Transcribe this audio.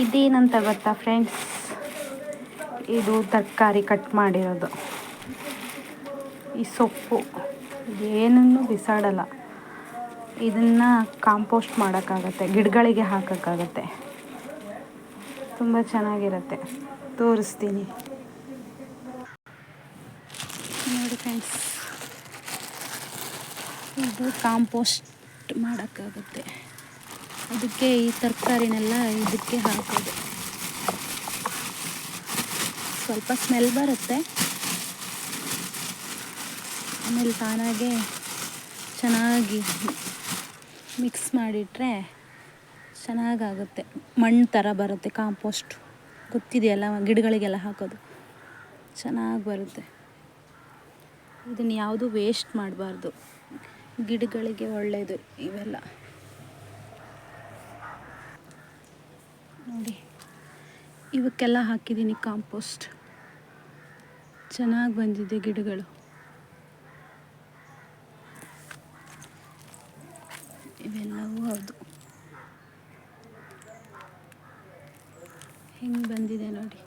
ಇದೇನಂತ ಗೊತ್ತಾ ಫ್ರೆಂಡ್ಸ್, ಇದು ತರಕಾರಿ ಕಟ್ ಮಾಡಿರೋದು. ಈ ಸೊಪ್ಪು ಏನನ್ನು ಬಿಸಾಡಲ್ಲ, ಇದನ್ನು ಕಾಂಪೋಸ್ಟ್ ಮಾಡೋಕ್ಕಾಗತ್ತೆ, ಗಿಡಗಳಿಗೆ ಹಾಕೋಕ್ಕಾಗತ್ತೆ. ತುಂಬ ಚೆನ್ನಾಗಿರುತ್ತೆ, ತೋರಿಸ್ತೀನಿ ನೋಡಿ ಫ್ರೆಂಡ್ಸ್. ಇದು ಕಾಂಪೋಸ್ಟ್ ಮಾಡೋಕ್ಕಾಗುತ್ತೆ. ಅದಕ್ಕೆ ಈ ತರಕಾರಿನೆಲ್ಲ ಇದಕ್ಕೆ ಹಾಕೋದು. ಸ್ವಲ್ಪ ಸ್ಮೆಲ್ ಬರುತ್ತೆ, ಆಮೇಲೆ ತಾನಾಗೆ ಚೆನ್ನಾಗಿ ಮಿಕ್ಸ್ ಮಾಡಿಟ್ರೆ ಚೆನ್ನಾಗಾಗುತ್ತೆ. ಮಣ್ಣು ಥರ ಬರುತ್ತೆ ಕಾಂಪೋಸ್ಟ್, ಗೊತ್ತಿದೆಯಲ್ಲ, ಗಿಡಗಳಿಗೆಲ್ಲ ಹಾಕೋದು ಚೆನ್ನಾಗಿ ಬರುತ್ತೆ. ಇದನ್ನು ಯಾವುದು ವೇಸ್ಟ್ ಮಾಡಬಾರ್ದು, ಗಿಡಗಳಿಗೆ ಒಳ್ಳೆಯದು ಇವೆಲ್ಲ. ನೋಡಿ, ಇವಕ್ಕೆಲ್ಲ ಹಾಕಿದ್ದೀನಿ ಕಾಂಪೋಸ್ಟ್, ಚೆನ್ನಾಗಿ ಬಂದಿದೆ ಗಿಡಗಳು. ಇವೆಲ್ಲವೂ ಹೌದು, ಹೆಂಗೆ ಬಂದಿದೆ ನೋಡಿ.